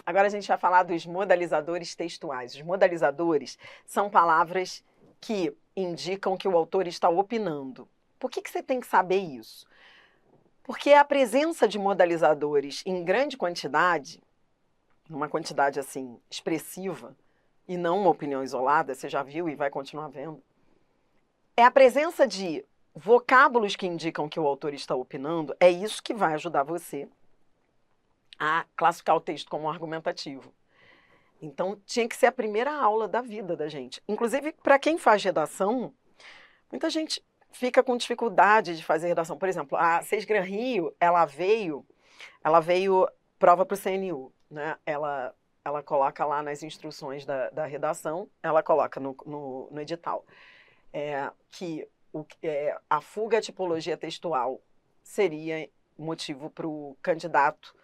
Agora a gente vai falar dos modalizadores textuais. Os modalizadores são palavras que indicam que o autor está opinando. Por que você tem que saber isso? Porque a presença de modalizadores em grande quantidade, numa quantidade assim expressiva, e não uma opinião isolada, você já viu e vai continuar vendo, é a presença de vocábulos que indicam que o autor está opinando, é isso que vai ajudar você a classificar o texto como argumentativo. Então, tinha que ser a primeira aula da vida da gente. Inclusive, para quem faz redação, muita gente fica com dificuldade de fazer redação. Por exemplo, a Sesgran Rio, ela veio prova para o CNU, né? Ela coloca lá nas instruções da redação, ela coloca no edital, que a fuga à tipologia textual seria motivo para o candidato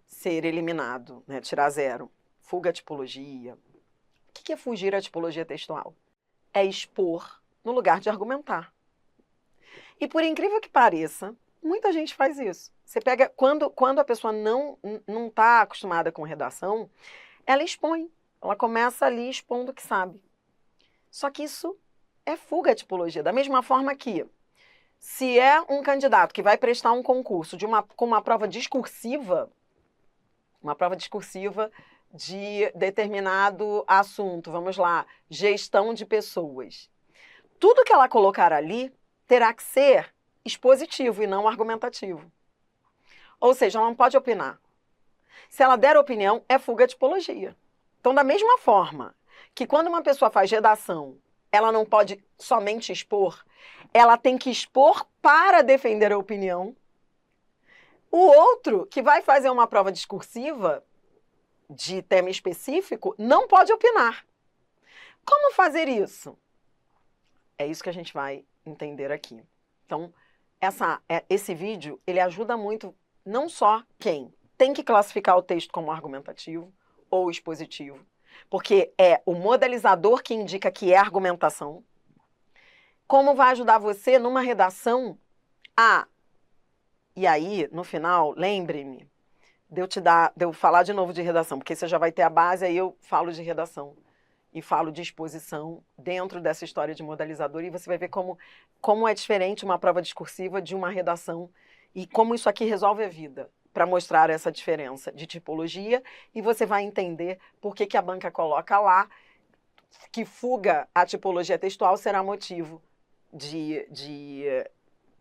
ser eliminado, né? Tirar 0. Fuga à tipologia. O que é fugir à tipologia textual? É expor no lugar de argumentar. E por incrível que pareça, muita gente faz isso. Você pega, quando a pessoa não está acostumada com redação, ela expõe. Ela começa ali expondo o que sabe. Só que isso é fuga à tipologia. Da mesma forma que, se é um candidato que vai prestar um concurso com uma prova discursiva de determinado assunto, vamos lá, gestão de pessoas. Tudo que ela colocar ali terá que ser expositivo e não argumentativo. Ou seja, ela não pode opinar. Se ela der opinião, é fuga à tipologia. Então, da mesma forma que quando uma pessoa faz redação, ela não pode somente expor, ela tem que expor para defender a opinião. O outro, que vai fazer uma prova discursiva de tema específico, não pode opinar. Como fazer isso? É isso que a gente vai entender aqui. Então, esse vídeo, ele ajuda muito, não só quem tem que classificar o texto como argumentativo ou expositivo, porque é o modalizador que indica que é argumentação, como vai ajudar você numa redação e aí, no final, lembre-me de eu falar de novo de redação, porque você já vai ter a base, aí eu falo de redação e falo de exposição dentro dessa história de modalizador, e você vai ver como é diferente uma prova discursiva de uma redação e como isso aqui resolve a vida, para mostrar essa diferença de tipologia, e você vai entender por que a banca coloca lá que fuga à tipologia textual será motivo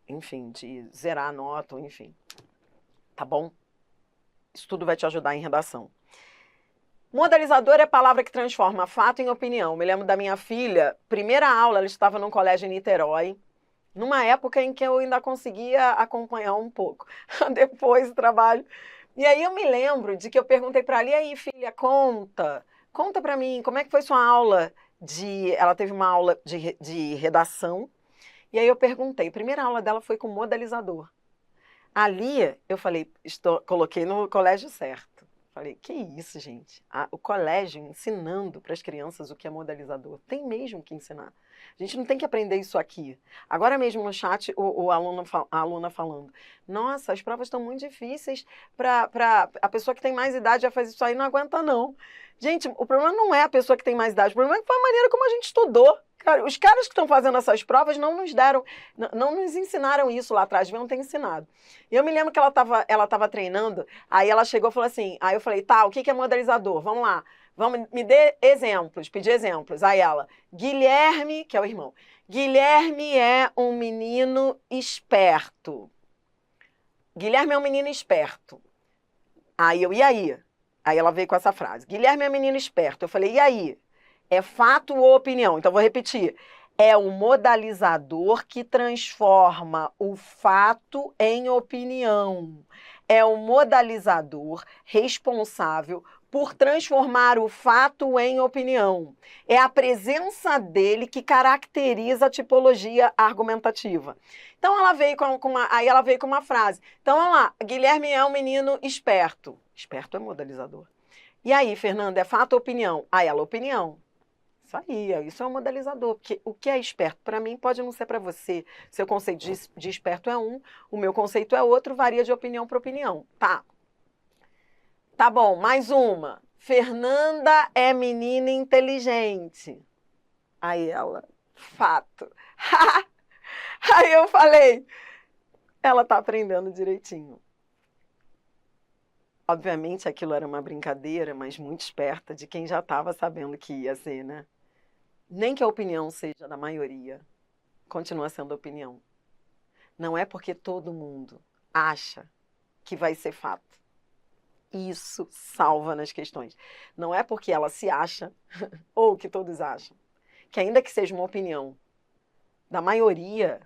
enfim, de zerar a nota, enfim. Tá bom? Isso tudo vai te ajudar em redação. Modalizador é a palavra que transforma fato em opinião. Me lembro da minha filha, primeira aula, ela estava num colégio em Niterói, numa época em que eu ainda conseguia acompanhar um pouco. Depois do trabalho. E aí eu me lembro de que eu perguntei para ela, e aí, filha, conta para mim, como é que foi sua aula ela teve uma aula de redação, e aí eu perguntei, a primeira aula dela foi com modalizador. Ali, eu falei, coloquei no colégio certo. Falei, que isso, gente? O colégio ensinando para as crianças o que é modalizador. Tem mesmo que ensinar. A gente não tem que aprender isso aqui. Agora mesmo no chat, a aluna falando, nossa, as provas estão muito difíceis para a pessoa que tem mais idade já faz isso aí, não aguenta não. Gente, o problema não é a pessoa que tem mais idade, o problema é que foi a maneira como a gente estudou. Cara, os caras que estão fazendo essas provas não nos ensinaram isso lá atrás, deviam ter ensinado. E eu me lembro que ela estava treinando, aí ela chegou e falou assim, aí eu falei, tá, o que é modalizador? Vamos lá, me dê exemplos, pedir exemplos. Aí ela, Guilherme, que é o irmão, Guilherme é um menino esperto. Guilherme é um menino esperto. Aí eu, e aí? Aí ela veio com essa frase, Guilherme é um menino esperto. Eu falei, e aí? É fato ou opinião? Então, vou repetir. É o modalizador que transforma o fato em opinião. É o modalizador responsável por transformar o fato em opinião. É a presença dele que caracteriza a tipologia argumentativa. Então, ela veio com uma frase. Então, olha lá, Guilherme é um menino esperto. Esperto é modalizador. E aí, Fernanda, é fato ou opinião? Aí ela, opinião. Isso aí, isso é um modalizador, porque o que é esperto para mim pode não ser para você. Seu conceito de esperto é um, o meu conceito é outro, varia de opinião para opinião. Tá bom, mais uma. Fernanda é menina inteligente. Aí ela, fato. Aí eu falei, ela tá aprendendo direitinho. Obviamente aquilo era uma brincadeira, mas muito esperta de quem já estava sabendo que ia ser, né? Nem que a opinião seja da maioria, continua sendo opinião. Não é porque todo mundo acha que vai ser fato. Isso salva nas questões. Não é porque ela se acha, ou que todos acham, que ainda que seja uma opinião da maioria,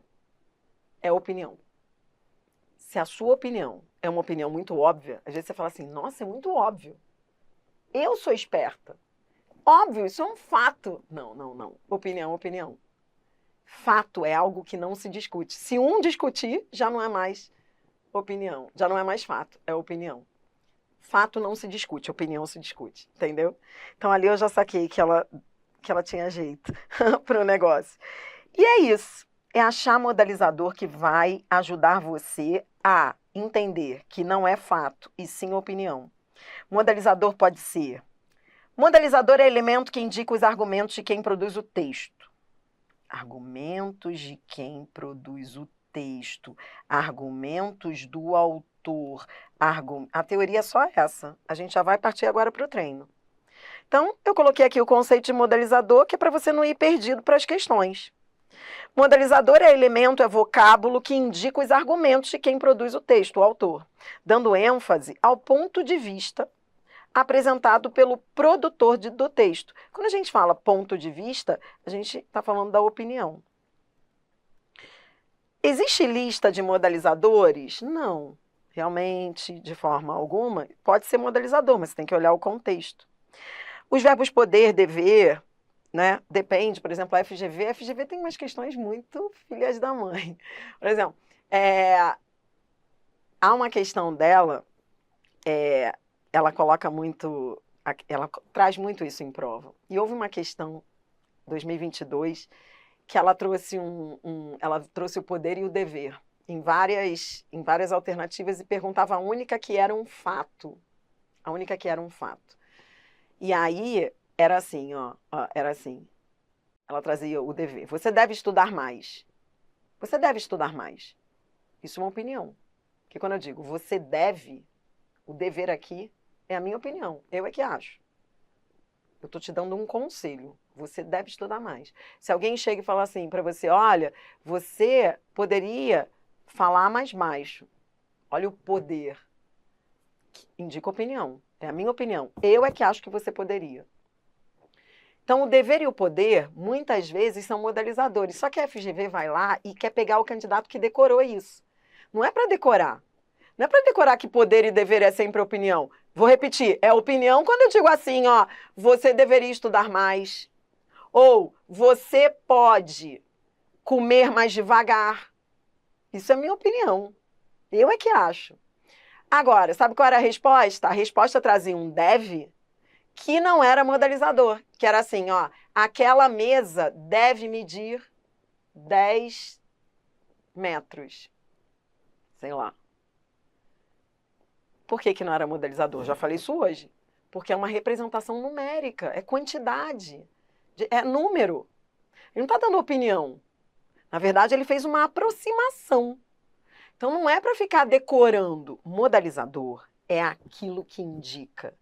é opinião. Se a sua opinião é uma opinião muito óbvia, às vezes você fala assim, nossa, é muito óbvio. Eu sou esperta. Óbvio, isso é um fato. Não, não, não. Opinião, opinião. Fato é algo que não se discute. Se um discutir, já não é mais opinião. Já não é mais fato, é opinião. Fato não se discute, opinião se discute. Entendeu? Então ali eu já saquei que ela tinha jeito para o negócio. E é isso. É achar modalizador que vai ajudar você a entender que não é fato e sim opinião. Modalizador pode ser... Modalizador é elemento que indica os argumentos de quem produz o texto. Argumentos de quem produz o texto. Argumentos do autor. A teoria é só essa. A gente já vai partir agora para o treino. Então, eu coloquei aqui o conceito de modalizador, que é para você não ir perdido para as questões. Modalizador é elemento, é vocábulo que indica os argumentos de quem produz o texto, o autor, dando ênfase ao ponto de vista apresentado pelo produtor do texto. Quando a gente fala ponto de vista, a gente está falando da opinião. Existe lista de modalizadores? Não. Realmente, de forma alguma, pode ser modalizador, mas você tem que olhar o contexto. Os verbos poder, dever, né? Depende, por exemplo, a FGV. A FGV tem umas questões muito filhas da mãe. Por exemplo, há uma questão dela, ela coloca muito, ela traz muito isso em prova. E houve uma questão, 2022, que ela trouxe ela trouxe o poder e o dever em várias alternativas e perguntava a única que era um fato. A única que era um fato. E aí, era assim, era assim. Ela trazia o dever. Você deve estudar mais. Você deve estudar mais. Isso é uma opinião. Porque quando eu digo você deve, o dever aqui é a minha opinião. Eu é que acho. Eu estou te dando um conselho. Você deve estudar mais. Se alguém chega e fala assim para você, olha, você poderia falar mais baixo. Olha o poder. Indica opinião. É a minha opinião. Eu é que acho que você poderia. Então, o dever e o poder, muitas vezes, são modalizadores. Só que a FGV vai lá e quer pegar o candidato que decorou isso. Não é para decorar. Não é para decorar que poder e dever é sempre opinião. Vou repetir, é opinião quando eu digo assim, você deveria estudar mais. Ou você pode comer mais devagar. Isso é minha opinião. Eu é que acho. Agora, sabe qual era a resposta? A resposta trazia um deve que não era modalizador. Que era assim, aquela mesa deve medir 10 metros. Sei lá. Por que não era modalizador? Já falei isso hoje. Porque é uma representação numérica, é quantidade, é número. Ele não está dando opinião. Na verdade, ele fez uma aproximação. Então, não é para ficar decorando. Modalizador é aquilo que indica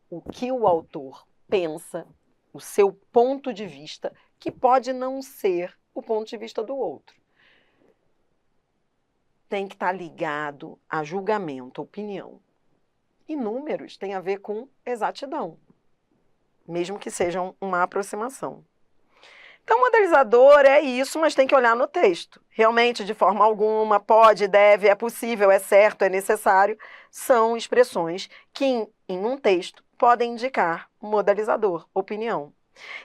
o que o autor pensa, o seu ponto de vista, que pode não ser o ponto de vista do outro. Tem que estar ligado a julgamento, opinião. E números tem a ver com exatidão, mesmo que sejam uma aproximação. Então, modalizador é isso, mas tem que olhar no texto. Realmente, de forma alguma, pode, deve, é possível, é certo, é necessário, são expressões que, em um texto, podem indicar modalizador, opinião.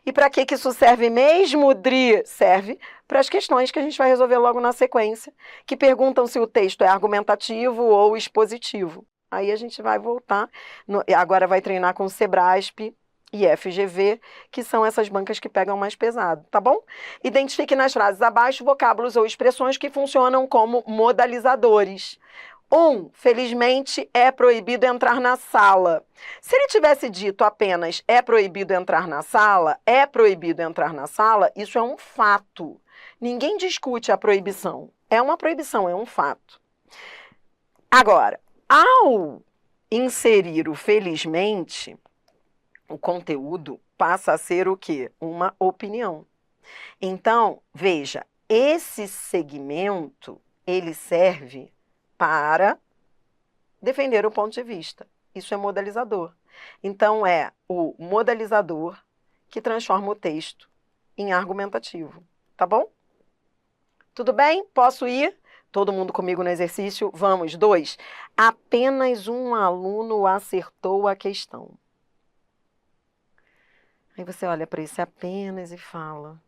E para que isso serve mesmo, Dri? Serve para as questões que a gente vai resolver logo na sequência, que perguntam se o texto é argumentativo ou expositivo. Aí a gente vai voltar, agora vai treinar com Sebrasp e FGV, que são essas bancas que pegam mais pesado, tá bom? Identifique nas frases abaixo vocábulos ou expressões que funcionam como modalizadores. Felizmente é proibido entrar na sala. Se ele tivesse dito apenas é proibido entrar na sala, isso é um fato. Ninguém discute a proibição. É uma proibição, é um fato. Agora, ao inserir o felizmente, o conteúdo passa a ser o quê? Uma opinião. Então, veja, esse segmento, ele serve para defender o ponto de vista. Isso é modalizador. Então, é o modalizador que transforma o texto em argumentativo. Tá bom? Tudo bem? Posso ir? Todo mundo comigo no exercício? Vamos. 2. Apenas um aluno acertou a questão. Aí você olha para esse apenas e fala,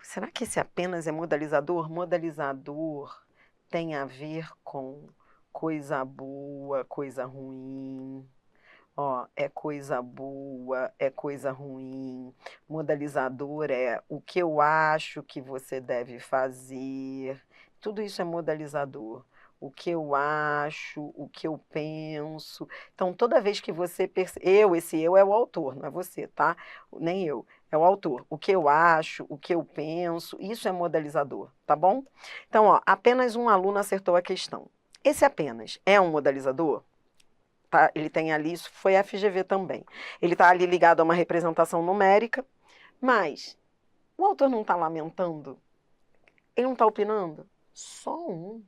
será que esse apenas é modalizador? Modalizador tem a ver com coisa boa, coisa ruim. Ó, é coisa boa, é coisa ruim. Modalizador é o que eu acho que você deve fazer. Tudo isso é modalizador. O que eu acho, o que eu penso. Então, toda vez que você esse eu é o autor, não é você, tá? Nem eu, é o autor. O que eu acho, o que eu penso, isso é modalizador, tá bom? Então, ó, apenas um aluno acertou a questão. Esse apenas é um modalizador? Tá, ele tem ali, isso foi FGV também. Ele está ali ligado a uma representação numérica, mas o autor não está lamentando? Ele não está opinando? Só um.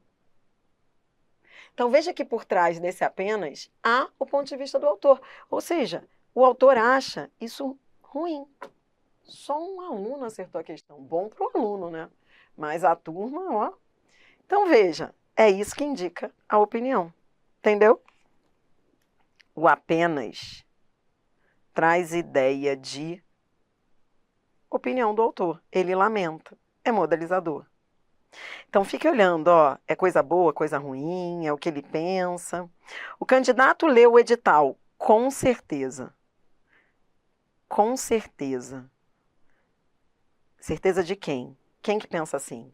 Então veja que por trás desse apenas há o ponto de vista do autor. Ou seja, o autor acha isso ruim. Só um aluno acertou a questão. Bom para o aluno, né? Mas a turma, ó. Então veja, é isso que indica a opinião. Entendeu? O apenas traz ideia de opinião do autor. Ele lamenta. É modalizador. Então fique olhando, ó, é coisa boa, coisa ruim, é o que ele pensa. O candidato leu o edital, com certeza. Com certeza. Certeza de quem? Quem que pensa assim?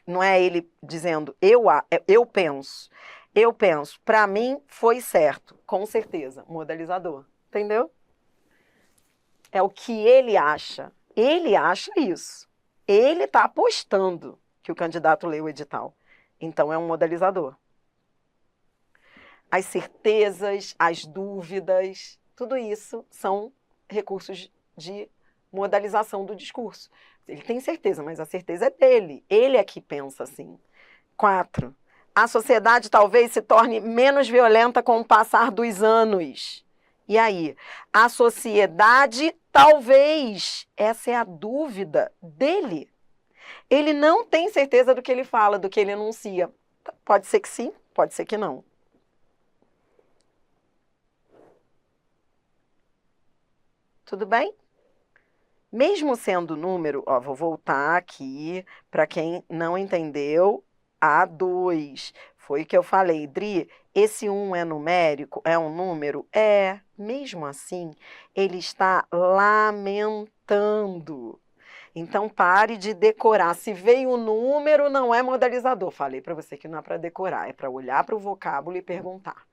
Não é ele dizendo, eu penso. Eu penso, para mim foi certo, com certeza. Modalizador. Entendeu? É o que ele acha. Ele acha isso. Ele está apostando que o candidato leu o edital. Então, é um modalizador. As certezas, as dúvidas, tudo isso são recursos de modalização do discurso. Ele tem certeza, mas a certeza é dele. Ele é que pensa assim. 4. A sociedade talvez se torne menos violenta com o passar dos anos. E aí? A sociedade talvez. Essa é a dúvida dele. Ele não tem certeza do que ele fala, do que ele enuncia. Pode ser que sim, pode ser que não. Tudo bem? Mesmo sendo número, ó, vou voltar aqui para quem não entendeu, A2. Foi o que eu falei, Dri, esse 1 é numérico, é um número? É. Mesmo assim, ele está lamentando. Então, pare de decorar. Se veio o número, não é modalizador. Falei para você que não é para decorar, é para olhar para o vocábulo e perguntar.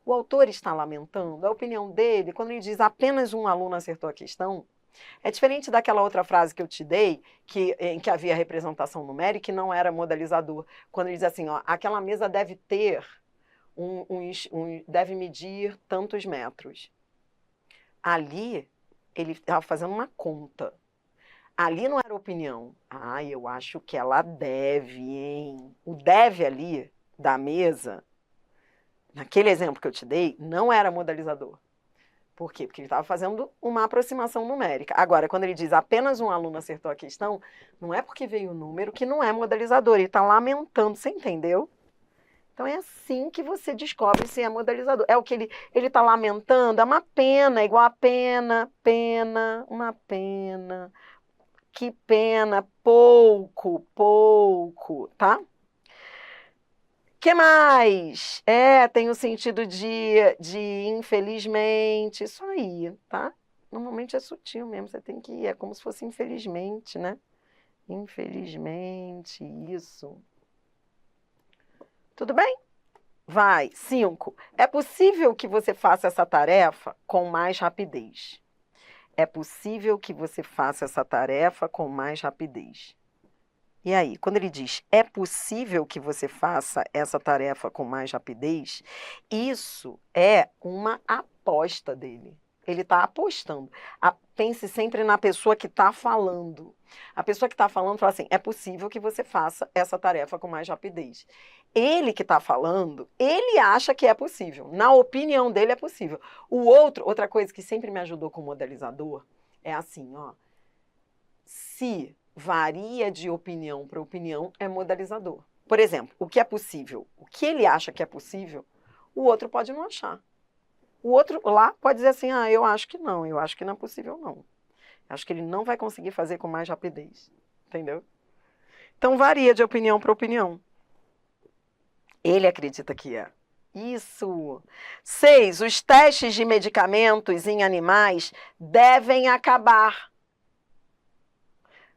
O autor está lamentando? A opinião dele, quando ele diz apenas um aluno acertou a questão, é diferente daquela outra frase que eu te dei, em que havia representação numérica e não era modalizador. Quando ele diz assim, ó, aquela mesa deve ter, deve medir tantos metros. Ali, ele estava fazendo uma conta. Ali não era opinião. Ah, eu acho que ela deve, hein? O deve ali, da mesa, naquele exemplo que eu te dei, não era modalizador. Por quê? Porque ele estava fazendo uma aproximação numérica. Agora, quando ele diz apenas um aluno acertou a questão, não é porque veio o número que não é modalizador. Ele está lamentando, você entendeu? Então é assim que você descobre se é modalizador. É o que ele está lamentando, é uma pena, igual a pena, pena, uma pena. Que pena, pouco, pouco, tá? Que mais? Tem o sentido de infelizmente, isso aí, tá? Normalmente é sutil mesmo, você tem que ir, é como se fosse infelizmente, né? Infelizmente, isso. Tudo bem? Vai. 5. É possível que você faça essa tarefa com mais rapidez. É possível que você faça essa tarefa com mais rapidez. E aí, quando ele diz é possível que você faça essa tarefa com mais rapidez, isso é uma aposta dele. Ele está apostando. Pense sempre na pessoa que está falando. A pessoa que está falando fala assim, é possível que você faça essa tarefa com mais rapidez. Ele que está falando, ele acha que é possível. Na opinião dele é possível. Outra coisa que sempre me ajudou com o modelizador, é assim, ó. Se varia de opinião para opinião, é modalizador. Por exemplo, o que é possível? O que ele acha que é possível, o outro pode não achar. O outro lá pode dizer assim, eu acho que não é possível não. Acho que ele não vai conseguir fazer com mais rapidez. Entendeu? Então varia de opinião para opinião. Ele acredita que é. Isso. 6. Os testes de medicamentos em animais devem acabar.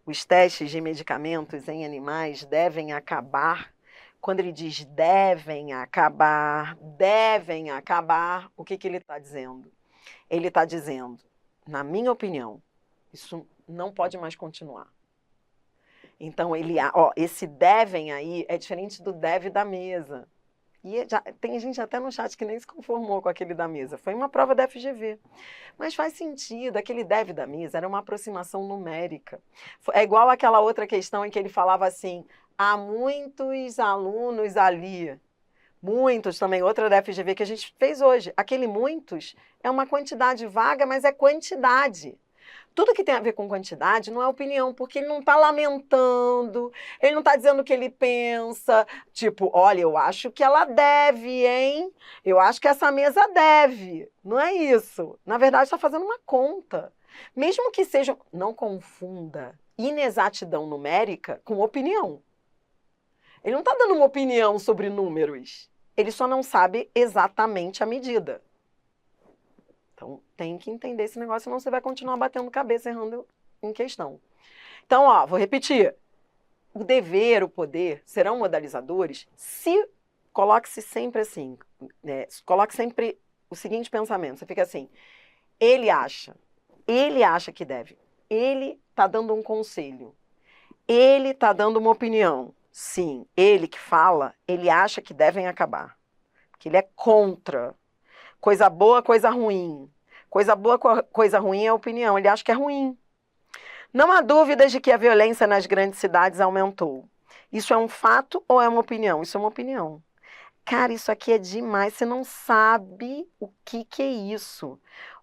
Os testes de medicamentos em animais devem acabar. Quando ele diz devem acabar, o que ele está dizendo? Ele está dizendo, na minha opinião, isso não pode mais continuar. Então, esse devem aí é diferente do deve da mesa. E tem gente até no chat que nem se conformou com aquele da mesa. Foi uma prova da FGV. Mas faz sentido, aquele deve da mesa era uma aproximação numérica. É igual aquela outra questão em que ele falava assim, há muitos alunos ali. Muitos também, outra da FGV que a gente fez hoje. Aquele muitos é uma quantidade vaga, mas é quantidade. Tudo que tem a ver com quantidade não é opinião, porque ele não está lamentando, ele não está dizendo o que ele pensa, tipo, olha, eu acho que ela deve, hein? Eu acho que essa mesa deve. Não é isso. Na verdade, está fazendo uma conta. Mesmo que seja... Não confunda inexatidão numérica com opinião. Ele não está dando uma opinião sobre números. Ele só não sabe exatamente a medida. Então, tem que entender esse negócio, senão você vai continuar batendo cabeça, errando em questão. Então, vou repetir. O dever, o poder, serão modalizadores se... Coloque-se sempre assim, coloque sempre o seguinte pensamento. Você fica assim, ele acha que deve. Ele está dando um conselho. Ele está dando uma opinião. Sim, ele que fala, ele acha que devem acabar. Que ele é contra. Coisa boa, coisa ruim. Coisa boa, coisa ruim é opinião. Ele acha que é ruim. Não há dúvidas de que a violência nas grandes cidades aumentou. Isso é um fato ou é uma opinião? Isso é uma opinião. Cara, isso aqui é demais. Você não sabe o que é isso.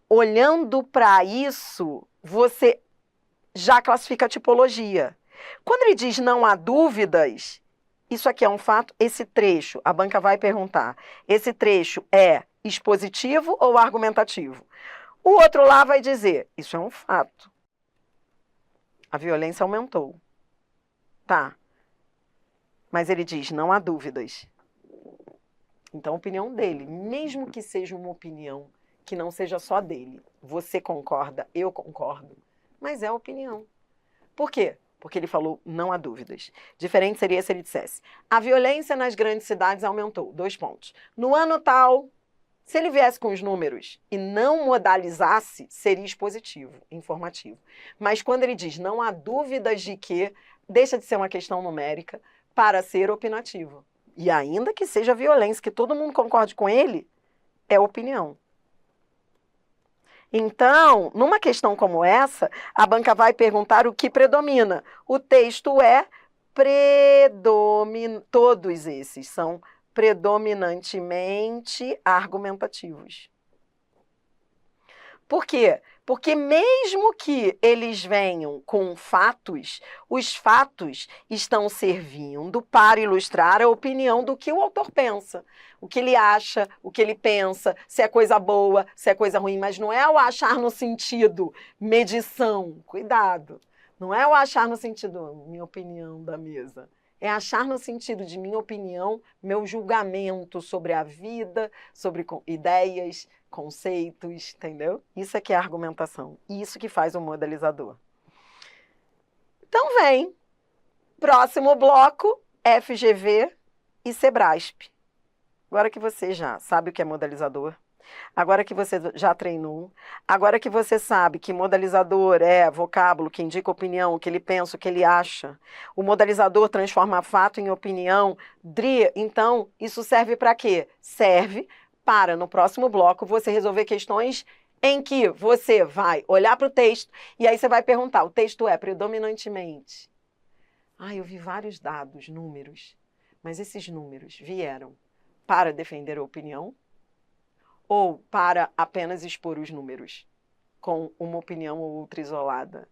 Olhando para isso, você já classifica a tipologia. Quando ele diz não há dúvidas, isso aqui é um fato. Esse trecho, a banca vai perguntar, esse trecho é expositivo ou argumentativo? O outro lá vai dizer, isso é um fato. A violência aumentou. Tá. Mas ele diz, não há dúvidas. Então, a opinião dele, mesmo que seja uma opinião que não seja só dele, você concorda, eu concordo, mas é a opinião. Por quê? Porque ele falou, não há dúvidas. Diferente seria se ele dissesse, a violência nas grandes cidades aumentou. 2 pontos. No ano tal, se ele viesse com os números e não modalizasse, seria expositivo, informativo. Mas quando ele diz, não há dúvidas de que, deixa de ser uma questão numérica para ser opinativo. E ainda que seja violência, que todo mundo concorde com ele, é opinião. Então, numa questão como essa, a banca vai perguntar o que predomina. O texto é todos esses são predominantemente argumentativos. Por quê? Porque mesmo que eles venham com fatos, os fatos estão servindo para ilustrar a opinião do que o autor pensa. O que ele acha, o que ele pensa, se é coisa boa, se é coisa ruim. Mas não é o achar no sentido medição. Cuidado. Não é o achar no sentido, minha opinião da mesa. É achar no sentido de minha opinião, meu julgamento sobre a vida, sobre ideias, conceitos, entendeu? Isso é que é argumentação. Isso que faz o modelizador. Então vem, próximo bloco, FGV e Sebrasp. Agora que você já sabe o que é modalizador, agora que você já treinou, agora que você sabe que modalizador é vocábulo que indica opinião, o que ele pensa, o que ele acha, o modalizador transforma fato em opinião, Dri, então isso serve para quê? Serve para, no próximo bloco, você resolver questões em que você vai olhar para o texto e aí você vai perguntar, o texto é predominantemente... eu vi vários dados, números, mas esses números vieram para defender a opinião ou para apenas expor os números com uma opinião ou outra isolada?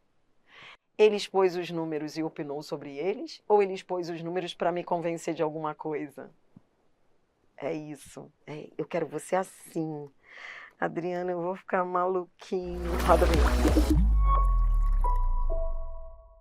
Ele expôs os números e opinou sobre eles ou ele expôs os números para me convencer de alguma coisa? É isso. Eu quero você assim. Adriana, eu vou ficar maluquinho. Roda a vinheta.